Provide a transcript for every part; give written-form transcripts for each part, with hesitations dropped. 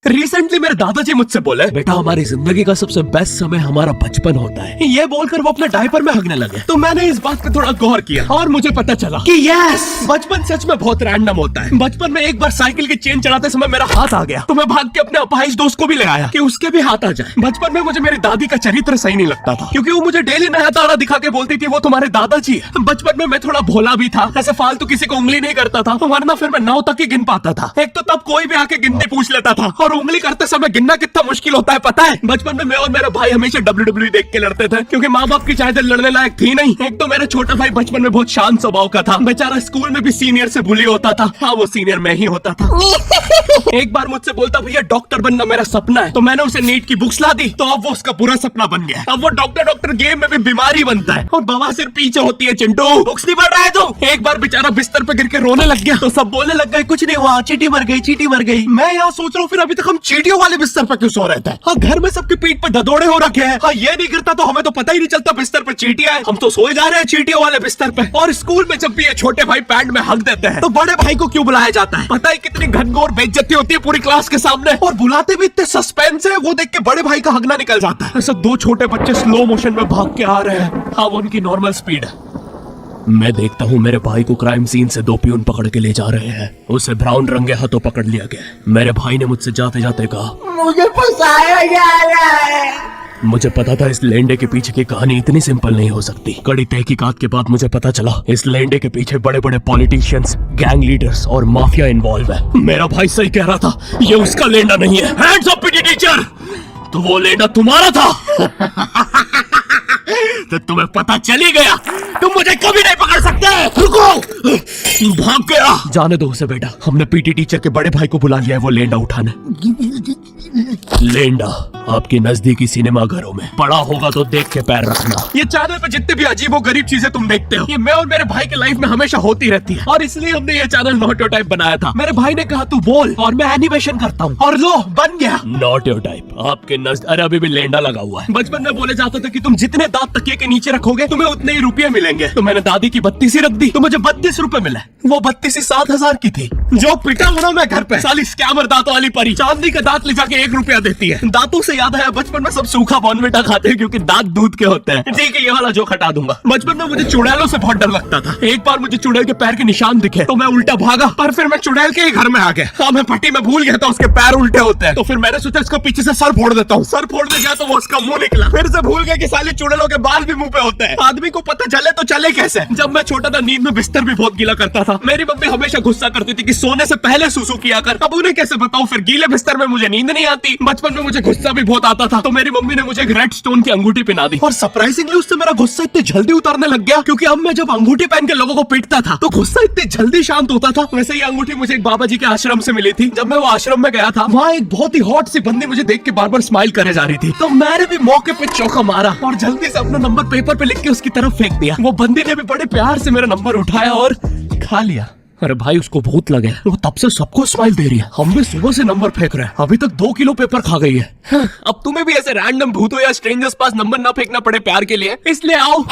Recently मेरे दादाजी मुझसे बोले, बेटा हमारी जिंदगी का सबसे बेस्ट समय हमारा बचपन होता है। ये बोलकर वो अपने डायपर में हगने लगे। तो मैंने इस बात पे थोड़ा गौर किया और मुझे पता चला कि यस, बचपन सच में बहुत रैंडम होता है। बचपन में एक बार साइकिल की चेन चलाते समय मेरा हाथ आ गया, तो मैं भाग के अपने अपाहिज दोस्त को भी ले आया कि उसके भी हाथ आ जाए। बचपन में मुझे मेरी दादी का चरित्र सही नहीं लगता था, क्योंकि वो मुझे डेली नया तारा दिखा के बोलती थी वो तुम्हारे दादाजी है। बचपन में मैं थोड़ा भोला भी था, ऐसे फालतू किसी को उंगली नहीं करता था, वरना फिर मैं 9 तक ही गिन पाता था। एक तो तब कोई भी आके गिनती पूछ लेता था, और उंगली करते समय गिनना कितना मुश्किल होता है पता है। बचपन में मैं और मेरा भाई हमेशा WWE देख के लड़ते थे, क्योंकि माँ बाप की चाहते लड़ने लायक थी नहीं। एक तो मेरा छोटा भाई बचपन में बहुत शांत स्वभाव का था, बेचारा स्कूल में भी सीनियर से बुली होता था। हाँ, वो सीनियर मैं ही होता था। एक बार मुझसे बोलता, भैया डॉक्टर बनना मेरा सपना है। तो मैंने उसे नीट की बुक्स ला दी, तो अब वो उसका पूरा सपना बन गया। अब वो डॉक्टर गेम में भी बीमारी बनता है, और बवासीर पीछे होती है। चिंटू बुक्स नहीं पढ़ रहा है तू? एक बार बेचारा बिस्तर पे गिर के रोने लग गया, तो सब बोलने लग गए कुछ नहीं हुआ, चींटी मर गई, चींटी मर गई। मैं यहाँ सोच रहा हूँ फिर अभी तक हम चींटियों वाले बिस्तर पे क्यों सो रहे थे? हाँ, घर में सबकी पीठ पे ददोड़े हो रखे हैं। हाँ, ये नहीं गिरता तो हमें तो पता ही नहीं चलता बिस्तर पे चींटियां हैं। हम तो सोए जा रहे हैं चींटियों वाले बिस्तर पे। और स्कूल में जब भी ये छोटे भाई पैड में हक देते हैं, तो बड़े भाई को क्यों बुलाया जाता है? पता है कितनी घनघोर बेइज्जती होती है पूरी क्लास के सामने, और बुलाते भी इतने सस्पेंस है, वो देख के बड़े भाई का हगना निकल जाता है। ऐसा 2 छोटे बच्चे स्लो मोशन में भाग के आ रहे हैं। हाँ, वो उनकी नॉर्मल स्पीड है। मैं देखता हूँ मेरे भाई को क्राइम सीन से 2 पियून पकड़ के ले जा रहे हैं। उसे ब्राउन रंगे हाथों पकड़ लिया गया। मेरे भाई ने मुझसे जाते जाते कहा, मुझे फंसाया जा रहा है। मुझे पता था इस लेंडे के पीछे की कहानी इतनी सिंपल नहीं हो सकती। कड़ी तहकीकात के बाद मुझे पता चला इस लेंडे के पीछे बड़े बड़े पॉलिटिशियंस, गैंग लीडर्स और माफिया इन्वॉल्व है। मेरा भाई सही कह रहा था, ये उसका लेंडा नहीं है। हैंड्स अप पीटी टीचर, तो वो लेंडा तुम्हारा था। तो तुम्हें पता चली गया, तुम मुझे कभी नहीं पकड़ सकते। रुको, भाग गया। जाने दो उसे बेटा, हमने पीटी टीचर के बड़े भाई को बुला लिया है वो लेंडा उठाने। लेंडा आपके नजदीकी सिनेमा घरों में पड़ा होगा तो देख के पैर रखना। ये चैनल पे जितने भी अजीब और गरीब चीजें तुम देखते हो, ये मैं और मेरे भाई के लाइफ में हमेशा होती रहती है, और इसलिए हमने ये चैनल नॉट योर टाइप बनाया था। मेरे भाई ने कहा तू बोल और मैं एनिमेशन करता हूँ, और लो बन गया नॉट योर टाइप। आपके अरे अभी भी लेंडा लगा हुआ है। बचपन में बोले जाते थे कि तुम जितने दांत तकिए के नीचे रखोगे तुम्हें उतने ही रुपये मिलेंगे। तो मैंने दादी की 32 रख दी, तो मुझे 32 रुपए मिले। वो 32 7,000 की थी। जो पिटा हूँ मैं घर पे, साली स्कैमर दांतों वाली परी चांदी का दांत ले जाके 1 रुपया देती है। दांतों से याद है, बचपन में सब सूखा बॉर्नविटा खाते हैं क्योंकि दांत दूध के होते हैं। ठीक है, ये वाला जोक हटा दूंगा। बचपन में मुझे चुड़ैलों से बहुत डर लगता था। एक बार मुझे चुड़ैल के पैर के निशान दिखे तो मैं उल्टा भागा, पर फिर मैं चुड़ैल के ही घर में आ गया। हाँ, मैं पट्टी में भूल गया था उसके पैर उल्टे होते हैं, तो फिर मैंने सोचा इसको पीछे से सर फोड़ देता हूँ। सर फोड़ने गया तो वो उसका मुंह निकला। फिर से भूल गया कि साले चुड़ैलों के बाल भी मुंह पे होते हैं। आदमी को पता चले तो चले कैसे। जब मैं छोटा था नींद में बिस्तर भी बहुत गीला करता था। मेरी मम्मी हमेशा गुस्सा करती थी कि सोने से पहले सुसु किया कर। अब उन्हें कैसे बताऊं, फिर गीले बिस्तर में मुझे नींद नहीं आती। बचपन में मुझे गुस्सा भी बहुत आता था, तो मेरी मम्मी ने मुझे एक रेड स्टोन की अंगूठी पहना दी, और सरप्राइजिंगली उससे मेरा गुस्सा इतनी जल्दी उतरने लग गया, क्योंकि अब मैं जब अंगूठी पहन के लोगों को पीटता था तो गुस्सा इतनी जल्दी शांत होता था। वैसे ये अंगूठी मुझे एक बाबा जी के आश्रम से मिली थी। जब मैं वो आश्रम में गया था, वहाँ एक बहुत ही हॉट सी बंदी मुझे देख के बार बार स्माइल करे जा रही थी, तो मैंने भी मौके पे चौका मारा और जल्दी से अपना नंबर पेपर पे लिख के उसकी तरफ फेंक दिया। वो बंदी ने भी बड़े प्यार से मेरा नंबर उठाया और खा लिया। अरे भाई, उसको भूत लगे, वो तब से सबको स्माइल दे रही है। हम भी सुबह से नंबर फेंक रहे हैं, अभी तक 2 किलो पेपर खा गई है। अब तुम्हें भी ऐसे रैंडम भूतों या स्ट्रेंजर्स पास नंबर ना फेंकना पड़े प्यार के लिए, इसलिए आओ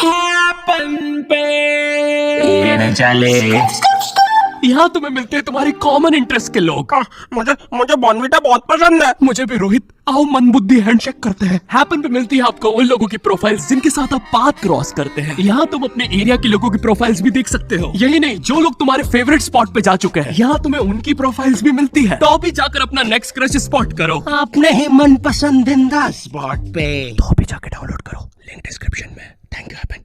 यहाँ तुम्हें मिलते हैं तुम्हारी कॉमन इंटरेस्ट के लोग। मुझे बॉर्नविटा बहुत पसंद है। मुझे भी रोहित। आओ मन बुद्धि हैंडशेक करते हैं। हैपन पे मिलती है आपको उन लोगों की प्रोफाइल्स जिनके साथ आप पाथ क्रॉस करते हैं। यहाँ तुम अपने एरिया के लोगों की प्रोफाइल्स भी देख सकते हो। यही नहीं, जो लोग तुम्हारे फेवरेट स्पॉट पे जा चुके हैं, यहाँ तुम्हें उनकी प्रोफाइल्स भी मिलती है। तो अभी जाकर अपना नेक्स्ट क्रश स्पॉट करो अपने ही मन पसंदीदा स्पॉट पे। तो अभी जाके डाउनलोड करो, लिंक डिस्क्रिप्शन में। Thank you happen.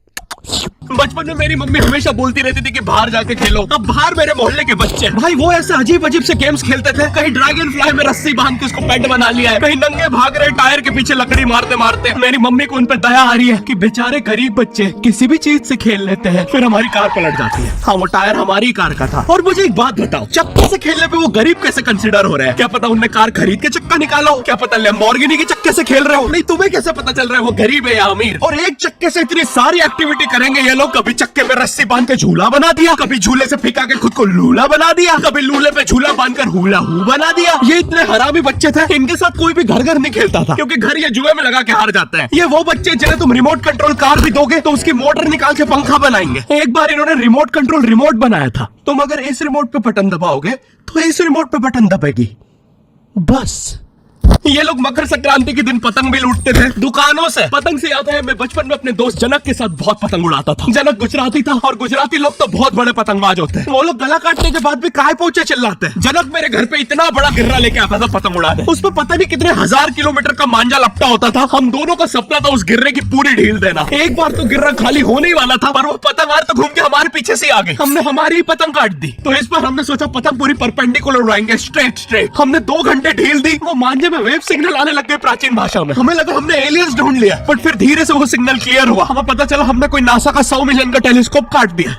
बचपन में मेरी मम्मी हमेशा बोलती रहती थी कि बाहर जाके खेलो। अब बाहर मेरे मोहल्ले के बच्चे भाई वो ऐसे अजीब अजीब से गेम्स खेलते थे। कहीं ड्रैगन फ्लाई में रस्सी बांध के उसको पेट बना लिया है, कहीं नंगे भाग रहे टायर के पीछे लकड़ी मारते मारते। मेरी मम्मी को उन पर दया आ रही है कि बेचारे गरीब बच्चे किसी भी चीज से खेल लेते हैं, फिर हमारी कार पलट जाती है। हाँ, वो टायर हमारी कार का था। और मुझे एक बात बताओ, चक्के से खेलने पे वो गरीब कैसे कंसिडर हो रहे हैं? क्या पता उनने कार खरीद के चक्का निकाला हो, क्या पता लैम्बोर्गिनी के चक्के से खेल रहे हो। नहीं, तुम्हें कैसे पता चल रहा है वो गरीब है या अमीर? और एक चक्के से इतनी सारी एक्टिविटी करेंगे ये लोग। कभी चक्के में रस्सी बांध के झूला बना दिया, कभी झूले से फिका के खुद को लूला बना दिया, कभी लूले पे झूला बांधकर हुला हू बना दिया। ये इतने हरामी बच्चे थे, इनके साथ कोई भी घर नहीं खेलता था, क्योंकि घर ये जुए में लगा के हार जाते हैं। ये वो बच्चे जिन्हें तुम रिमोट कंट्रोल कार भी दोगे तो उसकी मोटर निकाल के पंखा बनाएंगे। एक बार इन्होंने रिमोट कंट्रोल रिमोट बनाया था। तुम अगर इस रिमोट पे बटन दबाओगे तो इस रिमोट पे बटन दबेगी, बस। ये लोग मकर संक्रांति के दिन पतंग भी लूटते थे दुकानों से। पतंग से याद है मैं बचपन में अपने दोस्त जनक के साथ बहुत पतंग उड़ाता था। जनक गुजराती था और गुजराती लोग तो बहुत बड़े पतंगबाज होते हैं। वो लोग गला काटने के बाद भी काय पोछे चिल्लाते हैं। जनक मेरे घर पे इतना बड़ा गिर्रा लेके आता था पतंग उड़ाने। उस पर पता नहीं कितने 1000 किलोमीटर का मांझा लपटा होता था। हम दोनों का सपना था उस गिर्रे की पूरी ढील देना। एक बार तो गिर्रा खाली होने ही वाला था पर वो पतंगार तो घूम के हमारे पीछे से आ गई। हमने हमारी ही पतंग काट दी। तो इस पर हमने सोचा पतंग पूरी परपेंडिकुलर उड़ाएंगे, स्ट्रेट। हमने 2 घंटे ढील दी। वो मांझे में वेव सिग्नल आने लग गए प्राचीन भाषा में। हमें लगा हमने एलियंस ढूंढ लिया बट फिर धीरे से वो सिग्नल क्लियर हुआ। हमें पता चला हमने कोई नासा का 100 मिलियन का टेलीस्कोप काट दिया।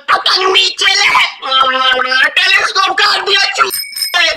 पतंग नीचे ले, टेलीस्कोप काट दिया।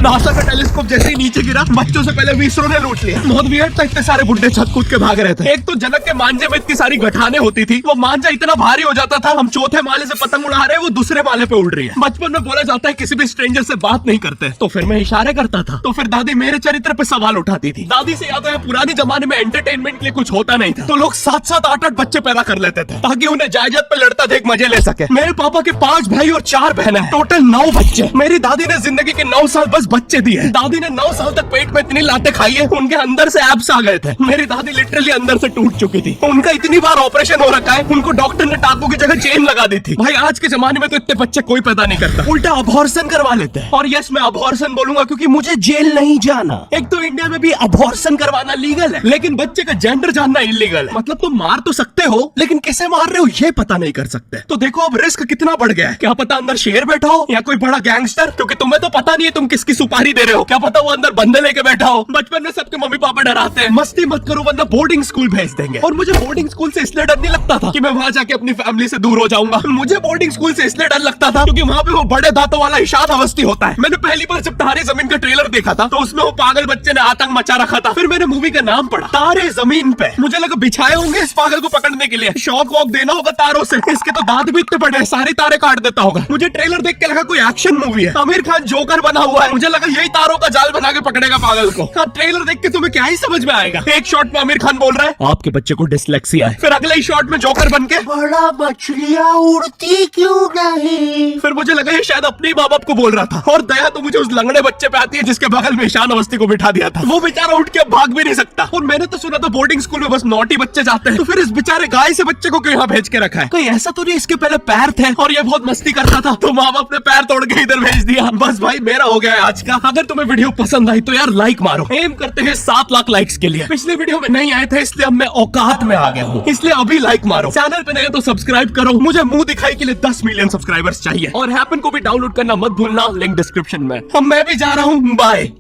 नासा का टेलीस्कोप जैसे ही नीचे गिरा बच्चों से पहले विसरो ने लूट लिया। बहुत वियर्ड था, इतने सारे बुड्ढे छत कूद के भाग रहे थे। एक तो जनक के मांझे में इतनी सारी गठाने होती थी। वो मांझा इतना भारी हो जाता था हम चौथे माले से पतंग उड़ा रहे हैं, वो दूसरे माले पे उड़ रही है। बचपन में बोला जाता है किसी भी स्ट्रेंजर से बात नहीं करते, तो फिर मैं इशारे करता था। तो फिर दादी मेरे चरित्र पे सवाल उठाती थी। दादी से याद है पुराने जमाने में एंटरटेनमेंट के लिए कुछ होता नहीं था तो लोग 7-7, 8-8 बच्चे पैदा कर लेते थे ताकि उन्हें जायदाद पे लड़ता देख मजे ले सके। मेरे पापा के 5 भाई और 4 बहनें हैं, टोटल 9 बच्चे। मेरी दादी ने जिंदगी के 9 साल बस बच्चे दिए। दादी ने 9 साल तक पेट में इतनी लातें खाई है उनके अंदर से एब्स आ गए थे। मेरी दादी लिटरली अंदर से टूट चुकी थी। उनका इतनी बार ऑपरेशन हो रखा है उनको डॉक्टर ने टांगों की जगह चेन लगा दी थी। भाई आज के जमाने में तो इतने बच्चे कोई पैदा नहीं करता, उल्टा अबॉर्शन करवा लेते हैं। और यस मैं अबॉर्शन बोलूंगा क्योंकि मुझे जेल नहीं जाना। एक तो इंडिया में भी अबॉर्शन करवाना लीगल है लेकिन बच्चे का जेंडर जानना इलीगल है। मतलब तुम मार तो सकते हो लेकिन किसे मार रहे हो ये पता नहीं कर सकते। तो देखो अब रिस्क कितना बढ़ गया है। क्या पता अंदर शेर बैठा हो या कोई बड़ा गैंगस्टर, क्योंकि तुम्हें तो पता नहीं है तुम किसकी सुपारी दे रहे हो। क्या पता वो अंदर बंदे लेके बैठा हो। बचपन में सबके मम्मी पापा डराते हैं मस्ती मत करो वरना बोर्डिंग स्कूल भेज देंगे। और मुझे बोर्डिंग स्कूल से इसलिए डर नहीं लगता था कि मैं वहां जाके अपनी फैमिली से दूर हो जाऊंगा। मुझे बोर्डिंग स्कूल से इसलिए डर लगता था क्योंकि वहां पे वो बड़े दांतों वाला इशाद अवस्थी होता है। मैंने पहली बार जब तारे जमीन का ट्रेलर देखा था तो उसमें वो पागल बच्चे ने आतंक मचा रखा था। फिर मैंने मूवी का नाम पढ़ा तारे जमीन पे। मुझे लगा बिछाए होंगे इस पागल को पकड़ने के लिए, शॉक वॉक देना होगा तारों से। इसके तो दांत भी इतने बड़े हैं सारे तारे काट देता होगा। मुझे ट्रेलर देख के लगा कोई एक्शन मूवी है, आमिर खान जोकर बना हुआ है। मुझे लगा यही तारों का जाल बना के पकड़ेगा पागल को। ट्रेलर देख के तुम्हें क्या ही समझ में आएगा। एक शॉट में आमिर खान बोल रहा है आपके बच्चे को डिसलेक्सिया है। फिर अगले ही शॉट में जोकर बन के बड़ा मछलियाँ उड़ती क्यों नहीं। फिर मुझे लगा ये शायद अपने माँ बाप को बोल रहा था। और दया तो मुझे उस लंगड़े बच्चे पे आती है जिसके बगल में ईशान अवस्थी को बिठा दिया था। वो बेचारा उठ के भाग भी नहीं सकता। और मैंने तो सुना था बोर्डिंग स्कूल में बस नॉटी बच्चे जाते हैं, तो फिर इस बेचारे गाय से बच्चे को क्यों यहाँ भेज के रखा है। कोई ऐसा तो नहीं इसके पहले पैर थे और ये बहुत मस्ती करता था तो माँ बाप ने पैर तोड़ के इधर भेज दिया। बस भाई मेरा हो गया है आज का। अगर तुम्हें वीडियो पसंद आई तो यार लाइक मारो। एम करते हैं 7 लाख लाइक्स के लिए। पिछले वीडियो में नहीं आए थे इसलिए अब मैं औकात में आ गया हूँ, इसलिए अभी लाइक मारो। चैनल पे नए तो सब्सक्राइब करो। मुझे मुंह दिखाई के लिए 10 मिलियन सब्सक्राइबर्स चाहिए। और हैपन को भी डाउनलोड करना मत भूलना, लिंक डिस्क्रिप्शन में। अब मैं भी जा रहा हूँ, बाय।